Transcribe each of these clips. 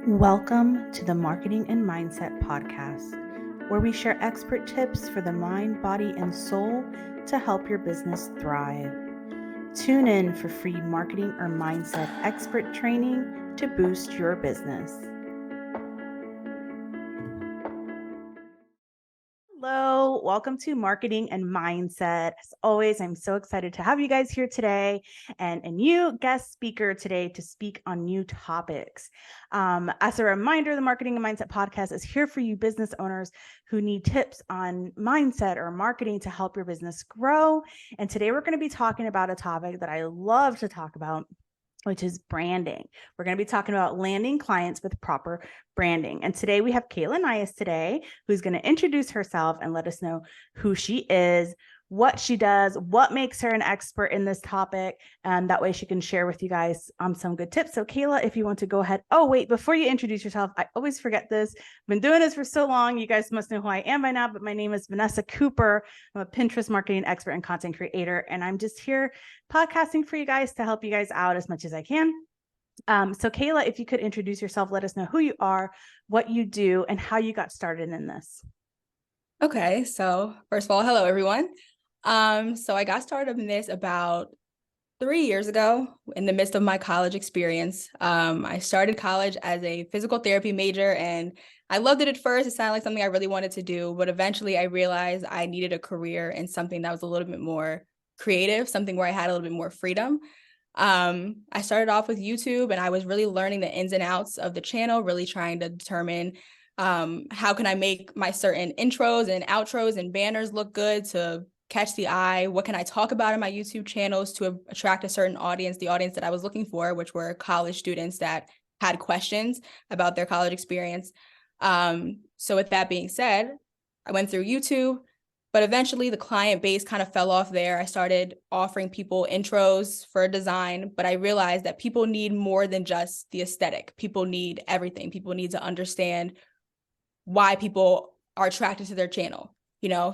Welcome to the Marketing and Mindset Podcast, where we share expert tips for the mind, body, and soul to help your business thrive. Tune in for free marketing or mindset expert training to boost your business. Hello, welcome to Marketing and Mindset. As always, I'm so excited to have you guys here today and a new guest speaker today to speak on new topics. As a reminder, the Marketing and Mindset podcast is here for you business owners who need tips on mindset or marketing to help your business grow. And today we're going to be talking about a topic that I love to talk about, which is branding. We're going to be talking about landing clients with proper branding. And today we have Kayla Nias today, who's going to introduce herself and let us know who she is, what she does, what makes her an expert in this topic. And that way she can share with you guys some good tips. So Kayla, if you want to go ahead. Oh, wait, before you introduce yourself, I always forget this. I've been doing this for so long. You guys must know who I am by now, but my name is Vanessa Cooper. I'm a Pinterest marketing expert and content creator. And I'm just here podcasting for you guys to help you guys out as much as I can. So Kayla, if you could introduce yourself, let us know who you are, what you do, and how you got started in this. Okay, so first of all, hello everyone. So I got started in this about 3 years ago in the midst of my college experience. I started college as a physical therapy major and I loved it at first. It sounded like something I really wanted to do, but eventually I realized I needed a career in something that was a little bit more creative, something where I had a little bit more freedom. I started off with YouTube and I was really learning the ins and outs of the channel, really trying to determine how can I make my certain intros and outros and banners look good to catch the eye? What can I talk about in my YouTube channels to attract a certain audience, the audience that I was looking for, which were college students that had questions about their college experience. So with that being said, I went through YouTube, but eventually the client base kind of fell off there. I started offering people intros for design, but I realized that people need more than just the aesthetic. People need everything. People need to understand why people are attracted to their channel,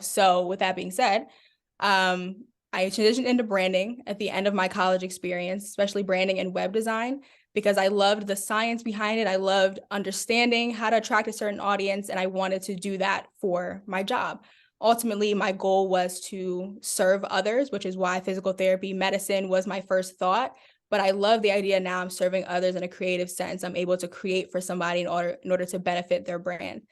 So with that being said, I transitioned into branding at the end of my college experience, especially branding and web design, because I loved the science behind it. I loved understanding how to attract a certain audience, and I wanted to do that for my job. Ultimately, my goal was to serve others, which is why physical therapy, medicine was my first thought. But I love the idea now I'm serving others in a creative sense. I'm able to create for somebody in order to benefit their brand.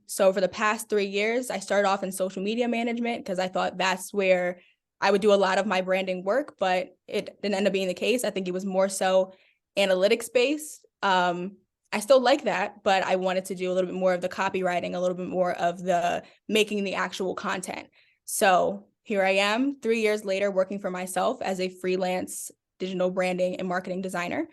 So for the past 3 years, I started off in social media management because I thought that's where I would do a lot of my branding work, but it didn't end up being the case. I think it was more so analytics based. I still like that, but I wanted to do a little bit more of the copywriting, a little bit more of the making the actual content. So here I am 3 years later working for myself as a freelance digital branding and marketing designer.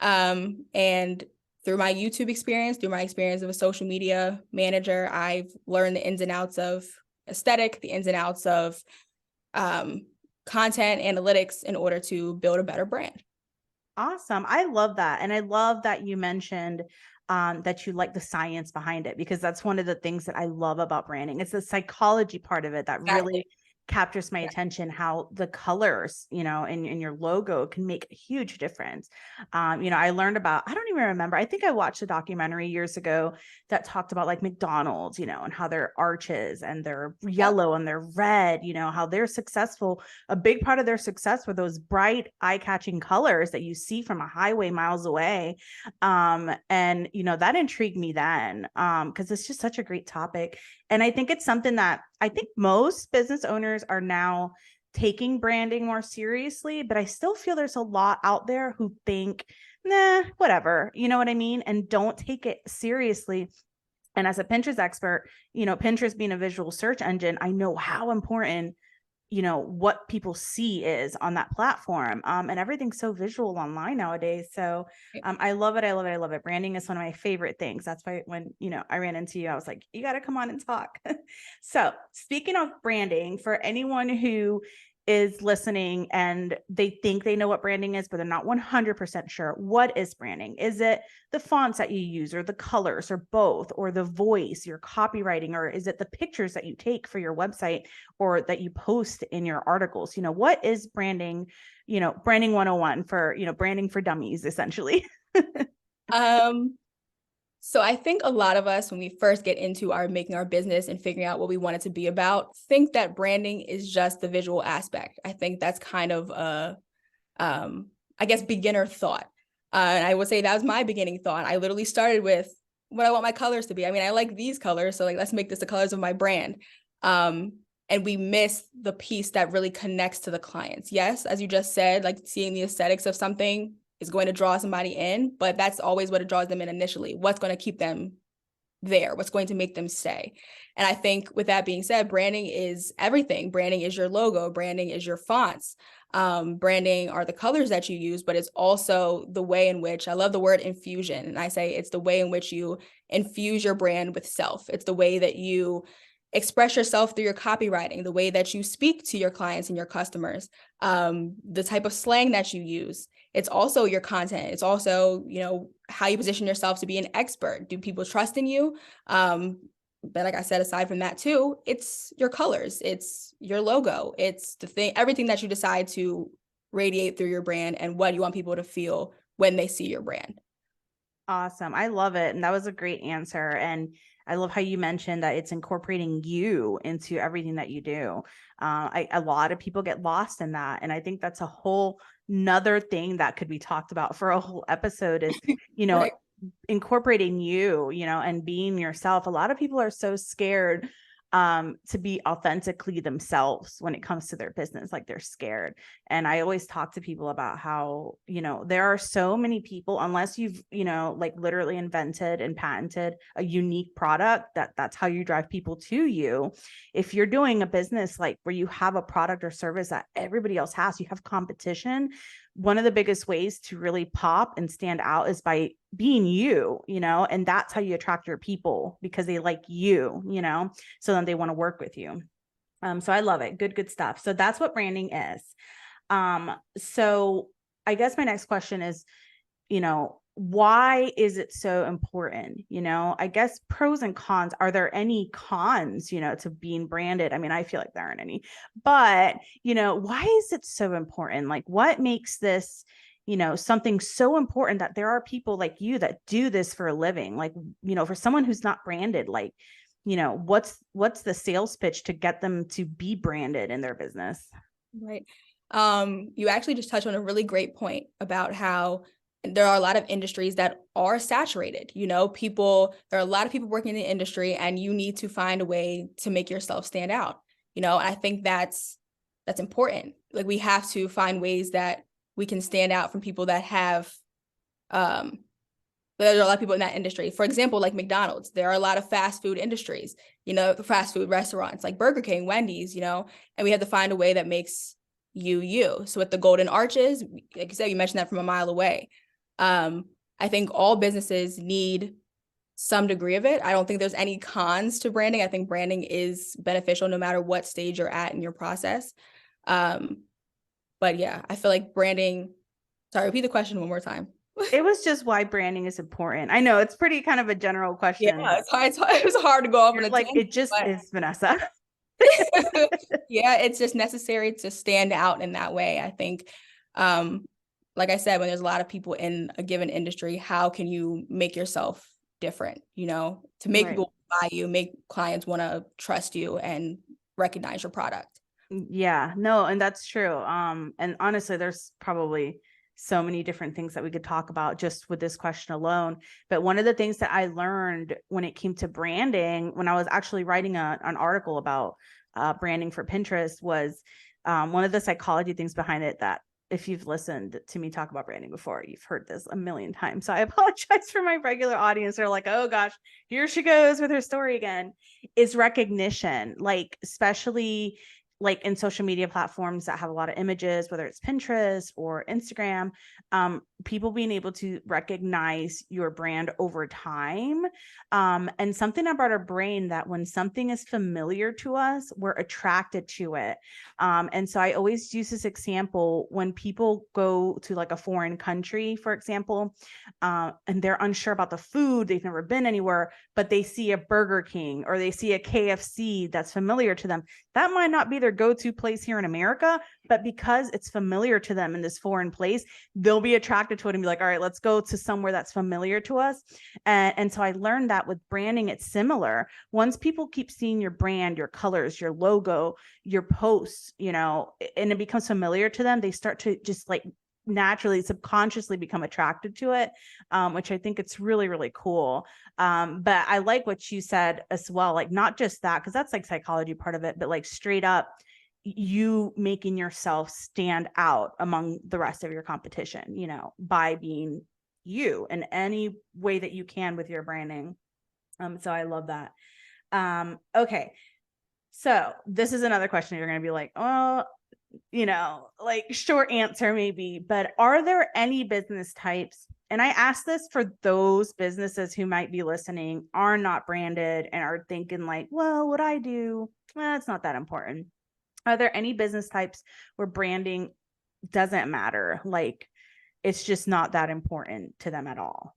And through my YouTube experience, through my experience of a social media manager, I've learned the ins and outs of aesthetic, the ins and outs of content analytics in order to build a better brand. Awesome. I love that. And I love that you mentioned that you like the science behind it, because that's one of the things that I love about branding. It's the psychology part of it that really captures my attention, how the colors, in your logo can make a huge difference. I learned about, I don't even remember, I think I watched a documentary years ago that talked about like McDonald's, and how their arches and they're yellow and they're red, how they're successful. A big part of their success were those bright eye-catching colors that you see from a highway miles away. And that intrigued me then, because it's just such a great topic. And I think it's something that I think most business owners are now taking branding more seriously, but I still feel there's a lot out there who think, nah, whatever, you know what I mean? And don't take it seriously. And as a Pinterest expert, Pinterest being a visual search engine, I know how important what people see is on that platform. And everything's so visual online nowadays. So I love it. I love it. I love it. Branding is one of my favorite things. That's why when, I ran into you, I was like, you got to come on and talk. So speaking of branding, for anyone who is listening and they think they know what branding is, but they're not 100% sure, what is branding? Is it the fonts that you use, or the colors, or both, or the voice, your copywriting, or is it the pictures that you take for your website or that you post in your articles? What is branding, branding 101 for, branding for dummies, essentially? So I think a lot of us, when we first get into our making our business and figuring out what we want it to be about, think that branding is just the visual aspect. I think that's kind of a, I guess, beginner thought. And I would say that was my beginning thought. I literally started with what I want my colors to be. I mean, I like these colors, so like let's make this the colors of my brand. And we miss the piece that really connects to the clients. Yes, as you just said, like seeing the aesthetics of something is going to draw somebody in, but that's always what it draws them in initially. What's going to keep them there? What's going to make them stay? And I think with that being said, branding is everything. Branding is your logo. Branding is your fonts. Branding are the colors that you use, but it's also the way in which, I love the word infusion. And I say it's the way in which you infuse your brand with self. It's the way that you express yourself through your copywriting, the way that you speak to your clients and your customers, the type of slang that you use. It's also your content. It's also, how you position yourself to be an expert. Do people trust in you? But like I said, aside from that too, it's your colors, it's your logo, it's the thing, everything that you decide to radiate through your brand and what you want people to feel when they see your brand. Awesome. I love it. And that was a great answer. And I love how you mentioned that it's incorporating you into everything that you do. A lot of people get lost in that. And I think that's a whole nother thing that could be talked about for a whole episode is, Right. incorporating you, and being yourself. A lot of people are so scared to be authentically themselves when it comes to their business. Like they're scared. And I always talk to people about how, there are so many people, unless you've, like literally invented and patented a unique product, that's how you drive people to you. If you're doing a business like where you have a product or service that everybody else has, you have competition. One of the biggest ways to really pop and stand out is by being you, and that's how you attract your people because they like you, so then they want to work with you. So I love it. Good stuff. So that's what branding is. So I guess my next question is, why is it so important? I guess pros and cons. Are there any cons, to being branded? I mean, I feel like there aren't any, but, why is it so important? Like what makes this, something so important that there are people like you that do this for a living? Like, for someone who's not branded, like, what's the sales pitch to get them to be branded in their business? Right. You actually just touched on a really great point about how there are a lot of industries that are saturated. There are a lot of people working in the industry and you need to find a way to make yourself stand out. And I think that's important. Like we have to find ways that we can stand out from people that have, there are a lot of people in that industry. For example, like McDonald's, there are a lot of fast food industries, fast food restaurants like Burger King, Wendy's, and we have to find a way that makes you. So with the golden arches, like you said, you mentioned that from a mile away. I think all businesses need some degree of it. I don't think there's any cons to branding. I think branding is beneficial no matter what stage you're at in your process. But yeah, I feel like branding, sorry, repeat the question one more time. It was just why branding is important. I know it's pretty kind of a general question. Yeah, it's hard. It was hard to go off on a Like tangent, it just but is, Vanessa. yeah, it's just necessary to stand out in that way. I think, like I said, when there's a lot of people in a given industry, how can you make yourself different, to make Right. people buy you, make clients want to trust you and recognize your product. Yeah, no, and that's true. And honestly, there's probably so many different things that we could talk about just with this question alone. But one of the things that I learned when it came to branding, when I was actually writing an article about branding for Pinterest, was one of the psychology things behind it that if you've listened to me talk about branding before, you've heard this a million times. So I apologize for my regular audience. They're like, oh gosh, here she goes with her story again, is recognition, like especially like in social media platforms that have a lot of images, whether it's Pinterest or Instagram, people being able to recognize your brand over time. And something about our brain that when something is familiar to us, we're attracted to it. And so I always use this example when people go to like a foreign country, for example, and they're unsure about the food, they've never been anywhere, but they see a Burger King or they see a KFC that's familiar to them. That might not be their go-to place here in America, but because it's familiar to them in this foreign place, they'll be attracted to it and be like, all right, let's go to somewhere that's familiar to us. And so I learned that with branding, it's similar. Once people keep seeing your brand, your colors, your logo, your posts, you know, and it becomes familiar to them, they start to just like naturally, subconsciously become attracted to it, which I think it's really, really cool. But I like what you said as well, like not just that, because that's like psychology part of it, but like straight up you making yourself stand out among the rest of your competition, you know, by being you in any way that you can with your branding. So I love that. Okay. So this is another question you're going to be like, oh, you know, like short answer maybe, but are there any business types? And I ask this for those businesses who might be listening, are not branded and are thinking like, well, what I do, it's not that important. Are there any business types where branding doesn't matter? Like it's just not that important to them at all?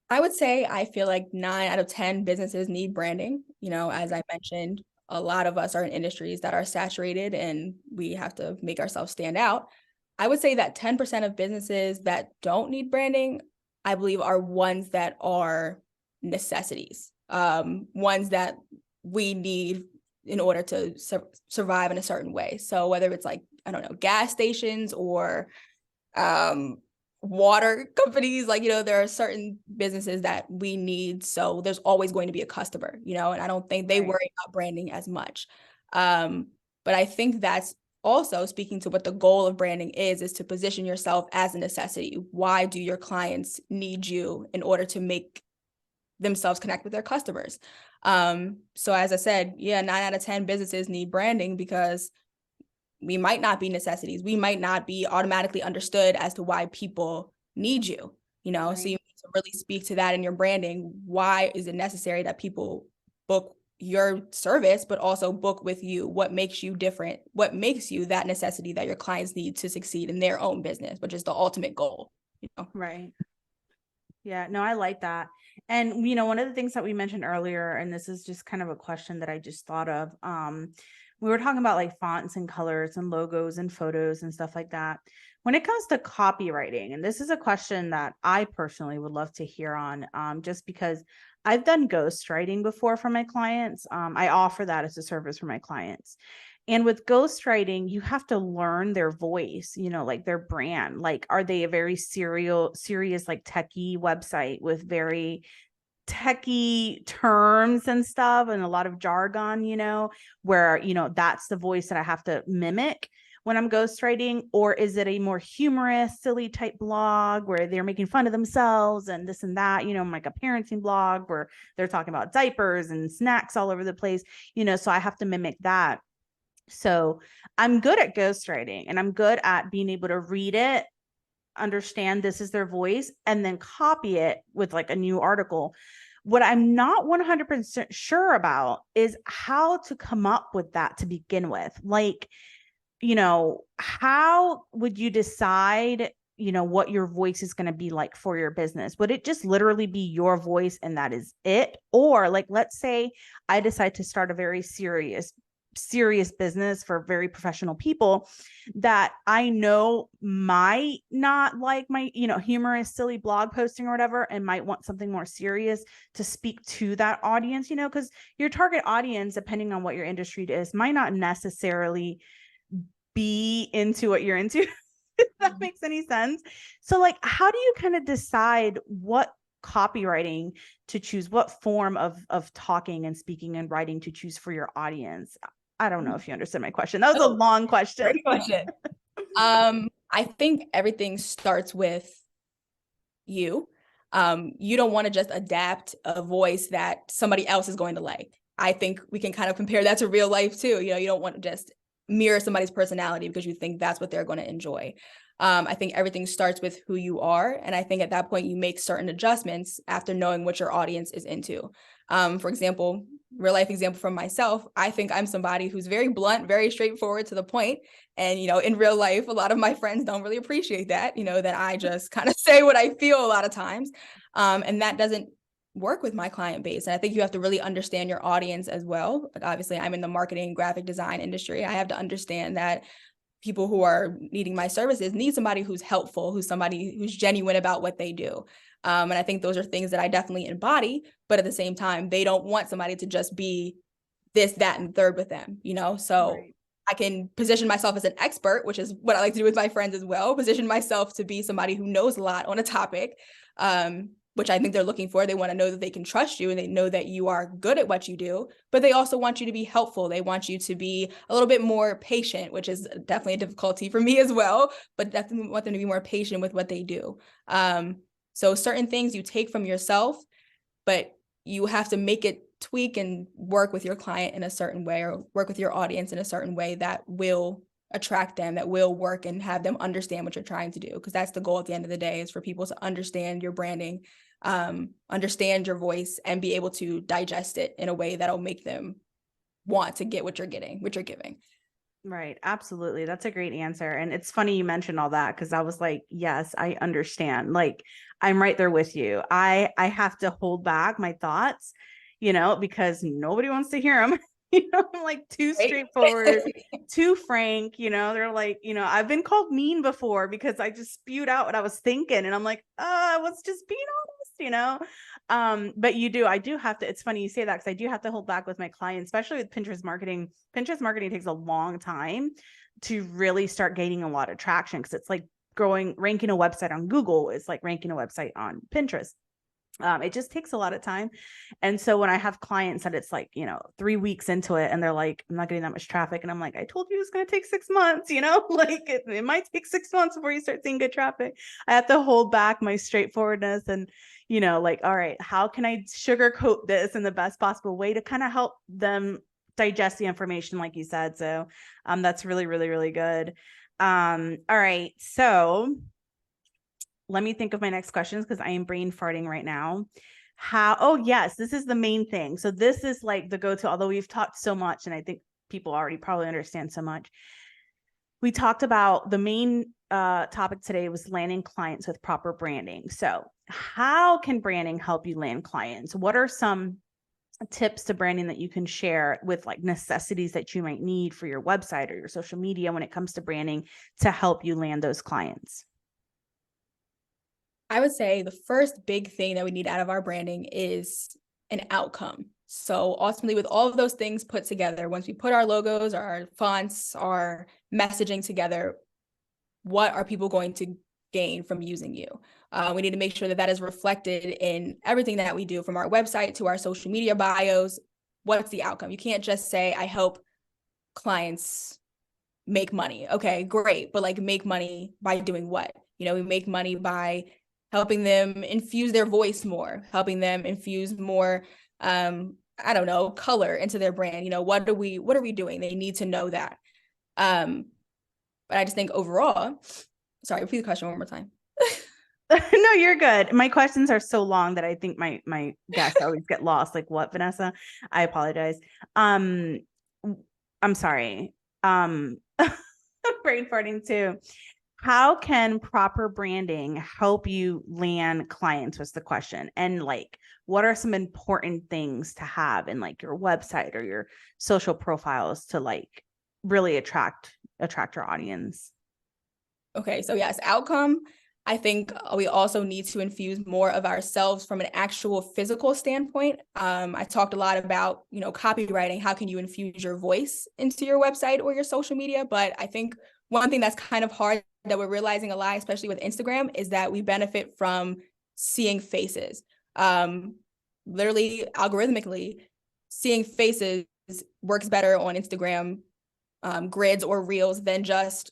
I would say I feel like 9 out of 10 businesses need branding. You know, as I mentioned, a lot of us are in industries that are saturated and we have to make ourselves stand out. I would say that 10% of businesses that don't need branding, I believe, are ones that are necessities, ones that we need in order to survive in a certain way. So whether it's like, I don't know, gas stations or water companies, like, you know, there are certain businesses that we need, so there's always going to be a customer, you know, and I don't think they worry about branding as much. But I think that's also speaking to what the goal of branding is to position yourself as a necessity. Why do your clients need you in order to make themselves connect with their customers? So as I said, yeah, 9 out of 10 businesses need branding because we might not be necessities. We might not be automatically understood as to why people need you, you know? So you need to really speak to that in your branding. Why is it necessary that people book your service, but also book with you? What makes you different? What makes you that necessity that your clients need to succeed in their own business, which is the ultimate goal, you know? Right. Yeah, no, I like that. And, you know, one of the things that we mentioned earlier, and this is just kind of a question that I just thought of, we were talking about like fonts and colors and logos and photos and stuff like that. When it comes to copywriting, and this is a question that I personally would love to hear on, just because I've done ghostwriting before for my clients. I offer that as a service for my clients. And with ghostwriting, you have to learn their voice, you know, like their brand. Like, are they a very serious, like techie website with very techie terms and stuff and a lot of jargon, you know, where, you know, that's the voice that I have to mimic when I'm ghostwriting? Or is it a more humorous, silly type blog where they're making fun of themselves and this and that, you know, like a parenting blog where they're talking about diapers and snacks all over the place, you know, so I have to mimic that. So I'm good at ghostwriting and I'm good at being able to read it, understand this is their voice, and then copy it with like a new article. What I'm not 100% sure about is how to come up with that to begin with. Like, you know, how would you decide, you know, what your voice is going to be like for your business? Would it just literally be your voice and that is it? Or like, let's say I decide to start a very serious business for very professional people that I know might not like my, you know, humorous, silly blog posting or whatever, and might want something more serious to speak to that audience, you know, because your target audience, depending on what your industry is, might not necessarily be into what you're into. If that makes any sense. So like, how do you kind of decide what copywriting to choose, what form of talking and speaking and writing to choose for your audience? I don't know if you understood my question. That was a long question. Great question. I think everything starts with you. You don't want to just adapt a voice that somebody else is going to like. I think we can kind of compare that to real life too. You know, you don't want to just mirror somebody's personality because you think that's what they're going to enjoy. I think everything starts with who you are. And I think at that point, you make certain adjustments after knowing what your audience is into. For example, real life example from myself, I think I'm somebody who's very blunt, very straightforward to the point. And, you know, in real life, a lot of my friends don't really appreciate that, you know, that I just kind of say what I feel a lot of times. And that doesn't work with my client base. And I think you have to really understand your audience as well. Like obviously, I'm in the marketing graphic design industry. I have to understand that people who are needing my services need somebody who's helpful, who's somebody who's genuine about what they do. And I think those are things that I definitely embody, but at the same time, they don't want somebody to just be this, that, and third with them, you know? So Right. I can position myself as an expert, which is what I like to do with my friends as well, position myself to be somebody who knows a lot on a topic, which I think they're looking for. They want to know that they can trust you and they know that you are good at what you do, but they also want you to be helpful. They want you to be a little bit more patient, which is definitely a difficulty for me as well, but definitely want them to be more patient with what they do. So certain things you take from yourself, but you have to make it tweak and work with your client in a certain way, or work with your audience in a certain way that will attract them, that will work and have them understand what you're trying to do. Because that's the goal at the end of the day, is for people to understand your branding, understand your voice, and be able to digest it in a way that'll make them want to get what you're getting, what you're giving. Right. Absolutely. That's a great answer. And it's funny you mentioned all that, because I was like, yes, I understand. Like, I'm right there with you. I have to hold back my thoughts, because nobody wants to hear them. I'm like too Right? straightforward, too frank. They're like, I've been called mean before because I just spewed out what I was thinking. And I'm like, I was just being honest. But I do have to, it's funny you say that, because I do have to hold back with my clients, especially with Pinterest marketing. Pinterest marketing takes a long time to really start gaining a lot of traction, because it's like ranking a website on Google is like ranking a website on Pinterest. It just takes a lot of time. And so when I have clients that it's like, 3 weeks into it and they're like, I'm not getting that much traffic. And I'm like, I told you it's going to take 6 months, like it might take 6 months before you start seeing good traffic. I have to hold back my straightforwardness and, like, all right, how can I sugarcoat this in the best possible way to kind of help them digest the information, like you said. So that's really, really, really good. All right. So let me think of my next questions, because I am brain farting right now. Oh yes, this is the main thing. So this is like the go-to, although we've talked so much and I think people already probably understand so much. We talked about the main topic today was landing clients with proper branding. So how can branding help you land clients? What are some tips to branding that you can share, with like necessities that you might need for your website or your social media when it comes to branding to help you land those clients? I would say the first big thing that we need out of our branding is an outcome. So ultimately, with all of those things put together, once we put our logos, our fonts, our messaging together, what are people going to gain from using you? We need to make sure that that is reflected in everything that we do, from our website to our social media bios. What's the outcome? You can't just say, I help clients make money. Okay, great. But like, make money by doing what? We make money by helping them infuse their voice more, helping them infuse more, I don't know, color into their brand. What are we doing? They need to know that. But I just think overall, sorry, repeat the question one more time. No, you're good. My questions are so long that I think my guests always get lost. Like, what, Vanessa? I apologize. I'm sorry. Brain farting too. How can proper branding help you land clients, was the question. And like, what are some important things to have in like your website or your social profiles to like really attract your audience? Okay, so yes, outcome. I think we also need to infuse more of ourselves from an actual physical standpoint. I talked a lot about, copywriting. How can you infuse your voice into your website or your social media? But I think one thing that's kind of hard that we're realizing a lot, especially with Instagram, is that we benefit from seeing faces. Literally, algorithmically, seeing faces works better on Instagram grids or reels than just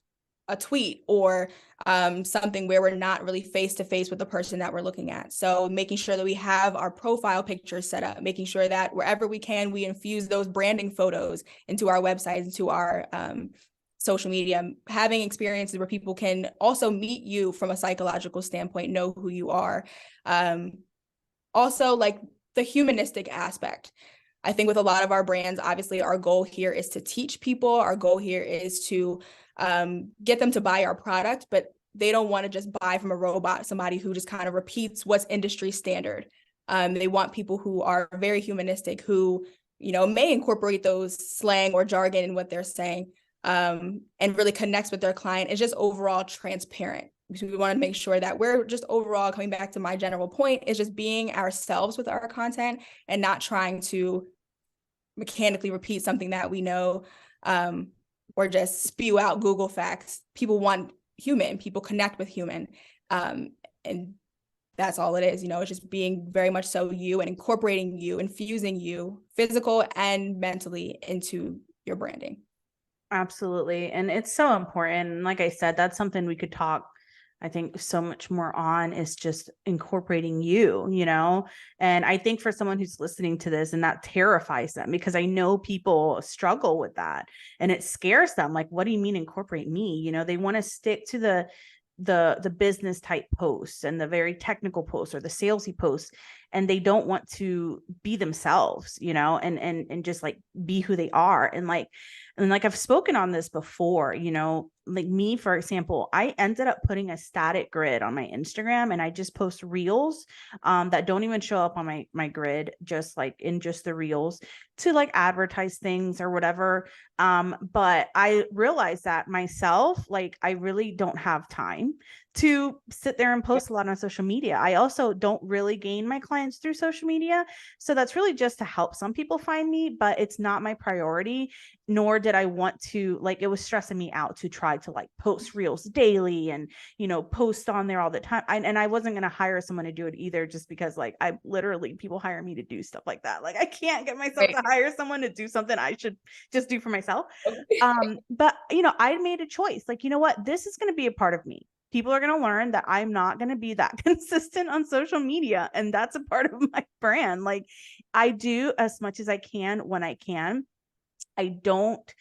a tweet or something where we're not really face to face with the person that we're looking at. So making sure that we have our profile pictures set up, making sure that wherever we can, we infuse those branding photos into our websites, into our social media, having experiences where people can also meet you from a psychological standpoint, know who you are. Also, like the humanistic aspect. I think with a lot of our brands, obviously, our goal here is to teach people. Our goal here is to get them to buy our product, but they don't want to just buy from a robot, somebody who just kind of repeats what's industry standard. They want people who are very humanistic, who, may incorporate those slang or jargon in what they're saying, and really connects with their client. It's just overall transparent. So we want to make sure that we're just overall, coming back to my general point, is just being ourselves with our content and not trying to mechanically repeat something that we know, or just spew out Google facts. People want human, people connect with human. And that's all it is. It's just being very much so you, and incorporating you, infusing you, physical and mentally, into your branding. Absolutely. And it's so important. And like I said, that's something we could talk, I think, so much more on, is just incorporating you. And I think for someone who's listening to this and that terrifies them, because I know people struggle with that and it scares them. Like, what do you mean incorporate me? They want to stick to the business type posts and the very technical posts or the salesy posts, and they don't want to be themselves, and just like be who they are. And like I've spoken on this before, like me, for example, I ended up putting a static grid on my Instagram, and I just post reels that don't even show up on my grid, just like in just the reels, to like advertise things or whatever. But I realized that myself, like, I really don't have time to sit there and post a lot on social media. I also don't really gain my clients through social media. So that's really just to help some people find me, but it's not my priority, nor did I want to, like, it was stressing me out to try to like post reels daily and, post on there all the time. And I wasn't going to hire someone to do it either, just because like I literally, people hire me to do stuff like that. Like, I can't get myself to hire someone to do something I should just do for myself. But I made a choice. Like, you know what? This is going to be a part of me. People are going to learn that I'm not going to be that consistent on social media. And that's a part of my brand. Like, I do as much as I can when I can. I don't,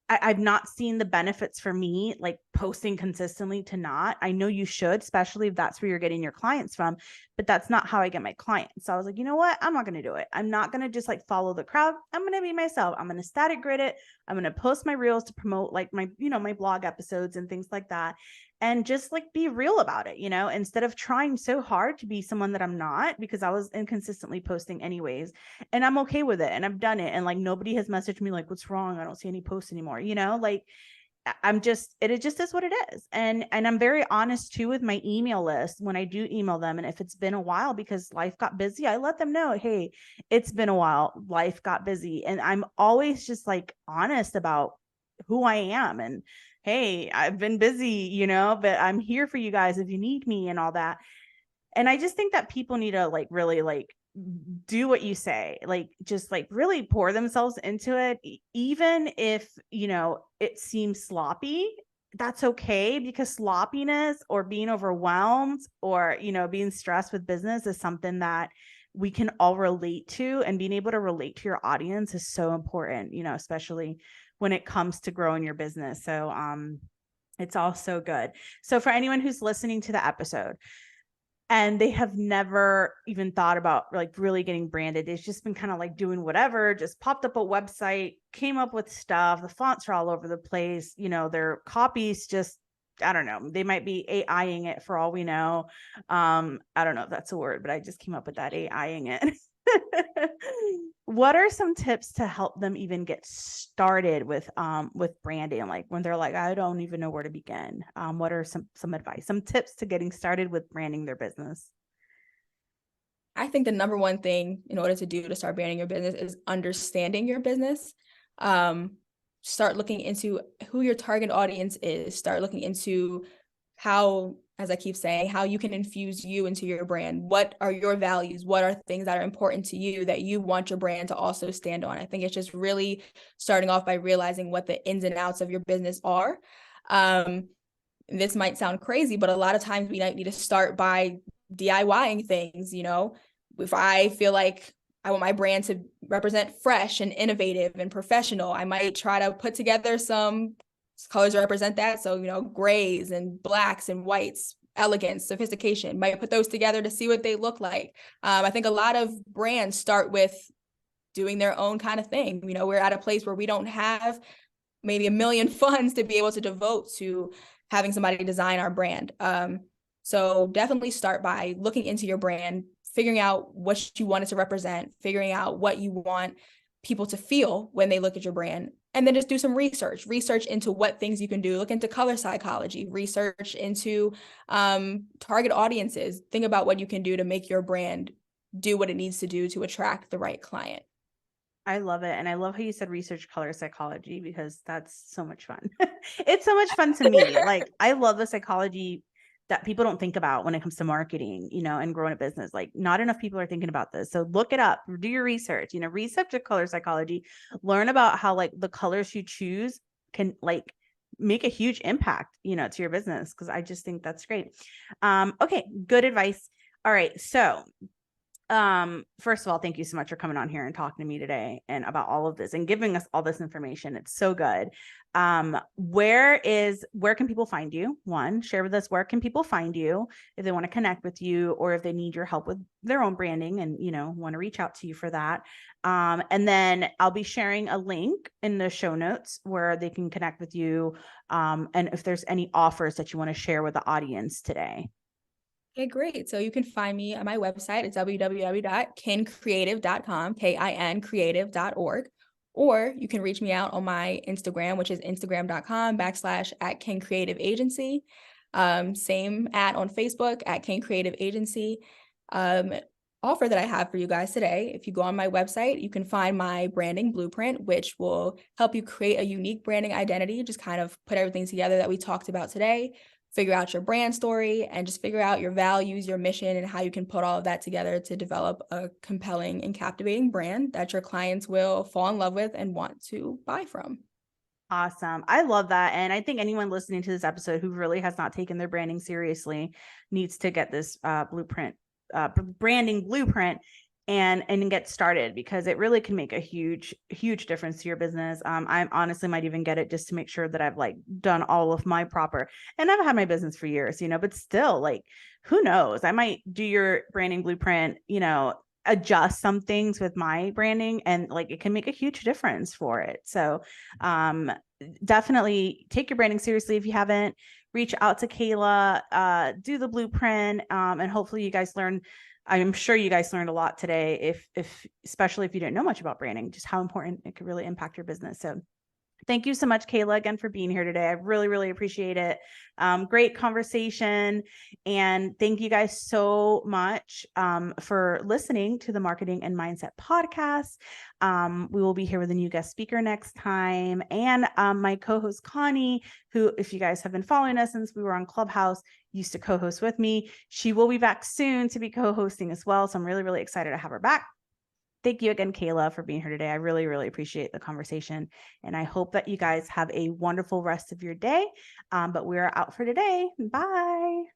I've not seen the benefits for me, like posting consistently, to not. I know you should, especially if that's where you're getting your clients from, but that's not how I get my clients. So I was like, you know what? I'm not going to do it. I'm not going to just like follow the crowd. I'm going to be myself. I'm going to static grid it. I'm going to post my reels to promote like my, my blog episodes and things like that. And just like be real about it, instead of trying so hard to be someone that I'm not, because I was inconsistently posting anyways. And I'm okay with it. And I've done it. And like, nobody has messaged me like, what's wrong? I don't see any posts anymore. Like, it just is what it is. And I'm very honest too with my email list when I do email them. And if it's been a while because life got busy, I let them know, hey, it's been a while. Life got busy. And I'm always just like honest about who I am. And hey, I've been busy, but I'm here for you guys if you need me and all that. And I just think that people need to like really like do what you say, like just like really pour themselves into it, even if it seems sloppy. That's okay, because sloppiness or being overwhelmed or being stressed with business is something that we can all relate to, and being able to relate to your audience is so important, especially when it comes to growing your business. So it's all so good. So for anyone who's listening to the episode and they have never even thought about like really getting branded, it's just been kind of like doing whatever, just popped up a website, came up with stuff, the fonts are all over the place, their copies just, I don't know, they might be AIing it for all we know. I don't know if that's a word, but I just came up with that, AIing it. What are some tips to help them even get started with branding? Like when they're like, I don't even know where to begin. What are some advice, some tips to getting started with branding their business? I think the number one thing in order to start branding your business is understanding your business. Start looking into who your target audience is. Start looking into how, as I keep saying, how you can infuse you into your brand. What are your values? What are things that are important to you that you want your brand to also stand on? I think it's just really starting off by realizing what the ins and outs of your business are. This might sound crazy, but a lot of times we might need to start by DIYing things. If I feel like I want my brand to represent fresh and innovative and professional, I might try to put together some colors to represent that. So, grays and blacks and whites, elegance, sophistication, might put those together to see what they look like. I think a lot of brands start with doing their own kind of thing. We're at a place where we don't have maybe $1 million funds to be able to devote to having somebody design our brand. So definitely start by looking into your brand, figuring out what you want it to represent, figuring out what you want people to feel when they look at your brand, and then just do some research into what things you can do. Look into color psychology, research into target audiences. Think about what you can do to make your brand do what it needs to do to attract the right client. I love it. And I love how you said research color psychology, because that's so much fun. It's so much fun to me. Like, I love the psychology that people don't think about when it comes to marketing, and growing a business. Like, not enough people are thinking about this. So look it up, do your research, research the color psychology, learn about how like the colors you choose can like make a huge impact, to your business. Cause I just think that's great. Okay. Good advice. All right. So first of all, thank you so much for coming on here and talking to me today and about all of this and giving us all this information. It's so good. Where can people find you? One, share with us, where can people find you if they want to connect with you, or if they need your help with their own branding and, want to reach out to you for that. And then I'll be sharing a link in the show notes where they can connect with you. And if there's any offers that you want to share with the audience today. Okay, great. So you can find me on my website. It's www.kincreative.com, KIN creative.org. Or you can reach me out on my Instagram, which is instagram.com/@KinCreativeAgency. Same on Facebook @KinCreativeAgency. Offer that I have for you guys today. If you go on my website, you can find my branding blueprint, which will help you create a unique branding identity, just kind of put everything together that we talked about today. Figure out your brand story and just figure out your values, your mission, and how you can put all of that together to develop a compelling and captivating brand that your clients will fall in love with and want to buy from. Awesome. I love that. And I think anyone listening to this episode who really has not taken their branding seriously needs to get this branding blueprint and get started, because it really can make a huge difference to your business. I honestly might even get it just to make sure that I've like done all of my proper, and I've had my business for years, but still, like, who knows, I might do your branding blueprint, adjust some things with my branding, and like it can make a huge difference for it. So definitely take your branding seriously. If you haven't, reach out to Kayla, do the blueprint, and hopefully you guys learn. I'm sure you guys learned a lot today, if especially if you didn't know much about branding, just how important it could really impact your business. So thank you so much, Kayla, again, for being here today. I really, really appreciate it. Great conversation. And thank you guys so much for listening to the Marketing and Mindset podcast. We will be here with a new guest speaker next time. And my co-host, Connie, who, if you guys have been following us since we were on Clubhouse, used to co-host with me. She will be back soon to be co-hosting as well. So I'm really, really excited to have her back. Thank you again, Kayla, for being here today. I really, really appreciate the conversation. And I hope that you guys have a wonderful rest of your day. But we're out for today. Bye.